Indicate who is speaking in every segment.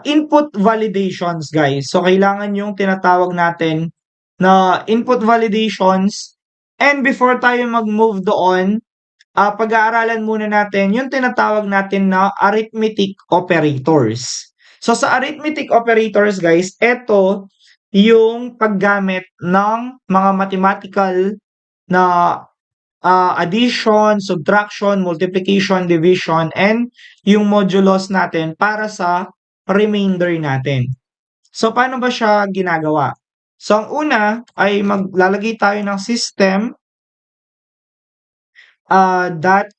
Speaker 1: input validations, guys. So, kailangan yung tinatawag natin na input validations. And before tayo mag-move doon, pag-aaralan muna natin yung tinatawag natin na arithmetic operators. So, sa arithmetic operators, guys, ito yung paggamit ng mga mathematical na addition, subtraction, multiplication, division, and yung modulos natin para sa remainder natin. So, paano ba siya ginagawa? So, ang una ay maglalagay tayo ng system dot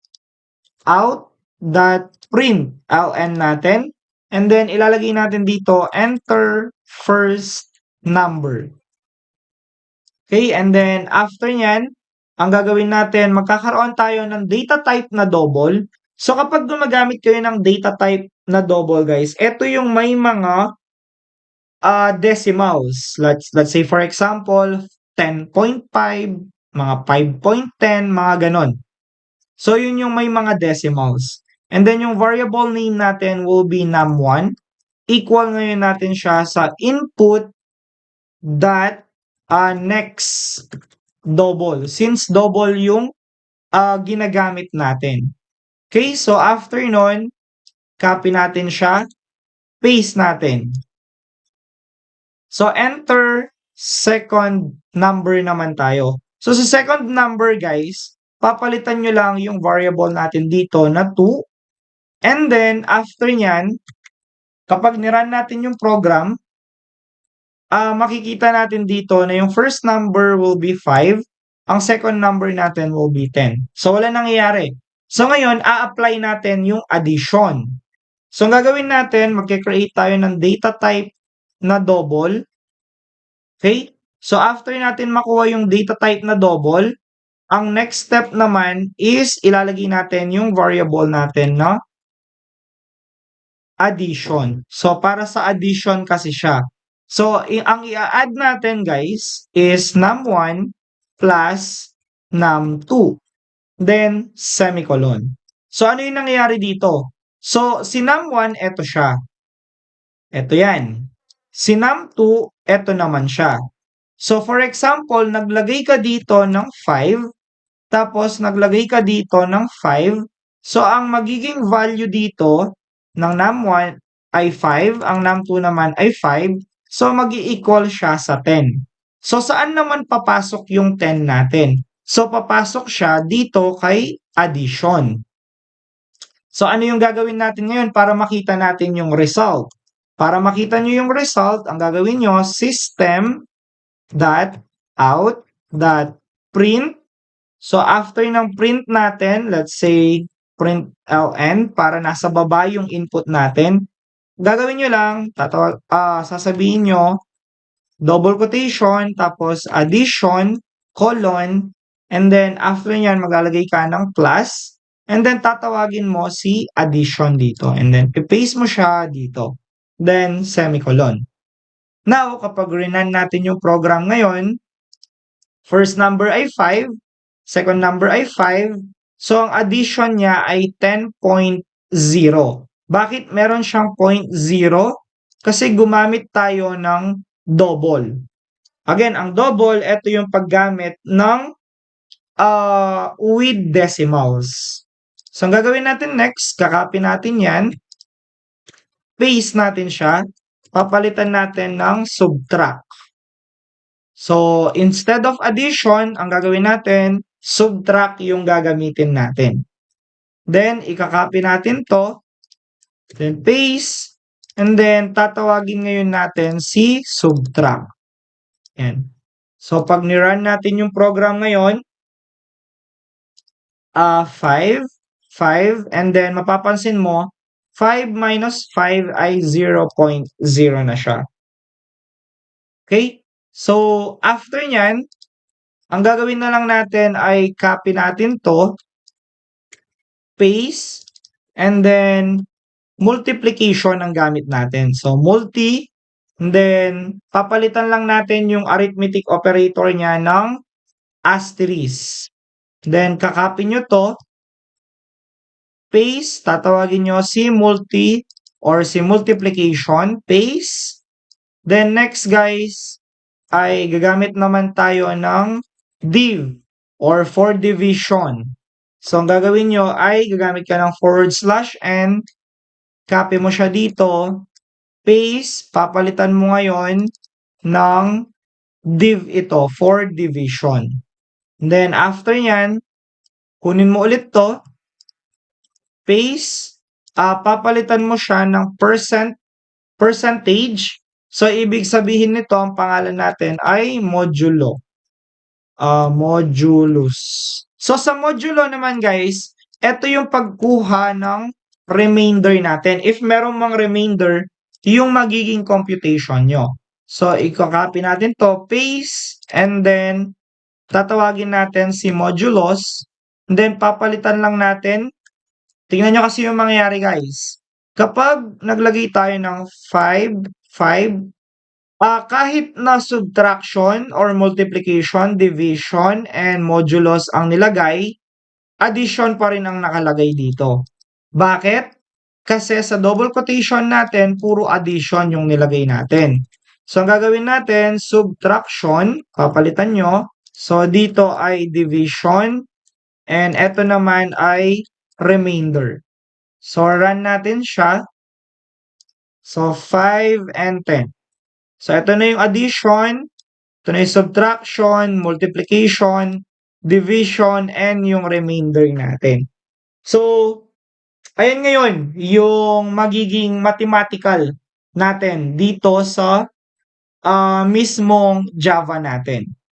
Speaker 1: out dot print ln natin. And then, ilalagay natin dito, enter first number. Okay, and then after nyan, ang gagawin natin, magkakaroon tayo ng data type na double. So, kapag gumagamit kayo ng data type na double, guys, ito yung may mga decimals. Let's say, for example, 10.5, mga 5.10, mga ganon. So, yun yung may mga decimals. And then, yung variable name natin will be num1. Equal ngayon natin siya sa input dot next double. Since double yung ginagamit natin. Okay, so after nun, copy natin siya, paste natin. So, enter second number naman tayo. So, sa second number, guys, papalitan nyo lang yung variable natin dito na 2. And then, after nyan, kapag niran natin yung program, makikita natin dito na yung first number will be 5. Ang second number natin will be 10. So, wala nangyayari. So, ngayon, a-apply natin yung addition. So, ang gagawin natin, magkikreate tayo ng data type na double. Okay? So, after natin makuha yung data type na double, ang next step naman is ilalagay natin yung variable natin na addition. So, para sa addition kasi siya. So, ang i-add natin, guys, is num1 plus num2. Then, semicolon. So, ano yung nangyayari dito? So, si num1, eto siya. Eto yan. Si num2, eto naman siya. So, for example, naglagay ka dito ng 5, tapos naglagay ka dito ng 5. So, ang magiging value dito ng num1 ay 5, ang num2 naman ay 5. So, mag-i-equal siya sa 10. So, saan naman papasok yung 10 natin? So, papasok siya dito kay addition. So, ano yung gagawin natin ngayon para makita natin yung result? Para makita nyo yung result, ang gagawin nyo, system dot out dot print. So, after ng print natin, let's say, print ln, para nasa baba yung input natin, gagawin nyo lang, sasabihin nyo, double quotation, tapos addition, colon, and then after nyan, maglalagay ka ng plus, and then tatawagin mo si addition dito, and then i-paste mo siya dito, then semicolon. Now, kapag rinan natin yung program ngayon, first number ay 5, second number ay 5, so ang addition niya ay 10.0. Bakit meron siyang 0.0? Kasi gumamit tayo ng double. Again, ang double, ito yung paggamit ng with decimals. So, ang gagawin natin next, kakopy natin yan, paste natin siya, papalitan natin ng subtract. So, instead of addition, ang gagawin natin, subtract yung gagamitin natin. Then, ikakopy natin to, then paste, and then tatawagin ngayon natin si subtract. Yan. So, pag nirun natin yung program ngayon, 5, and then mapapansin mo, 5 minus 5 ay 0.0 na siya. Okay? So, after nyan, ang gagawin na lang natin ay copy natin to, paste, and then multiplication ang gamit natin. So, multi, and then papalitan lang natin yung arithmetic operator niya ng asterisk. Then, kakopy nyo to, paste, tatawagin nyo si multi or si multiplication, paste. Then next guys, ay gagamit naman tayo ng div or for division. So ang gagawin nyo ay gagamit ka ng /n, copy mo siya dito, paste, papalitan mo ngayon ng div ito, for division. Then after yan, kunin mo ulit to, paste, papalitan mo siya ng percentage. So, ibig sabihin nito, ang pangalan natin ay modulo. Modulus. So, sa modulo naman guys, ito yung pagkuha ng remainder natin. If meron mang remainder, yung magiging computation nyo. So, i-copy natin to, paste, and then tatawagin natin si modulus. And then, papalitan lang natin. Tingnan nyo kasi yung mangyayari guys. Kapag naglagay tayo ng 5, kahit na subtraction or multiplication, division, and modulus ang nilagay, addition pa rin ang nakalagay dito. Bakit? Kasi sa double quotation natin, puro addition yung nilagay natin. So, ang gagawin natin, subtraction, papalitan nyo. So, dito ay division, and eto naman ay remainder. So, run natin siya. So, 5 and 10. So, ito na yung addition, ito na yung subtraction, multiplication, division, and yung remainder natin. So, ayan ngayon, yung magiging mathematical natin dito sa mismong Java natin.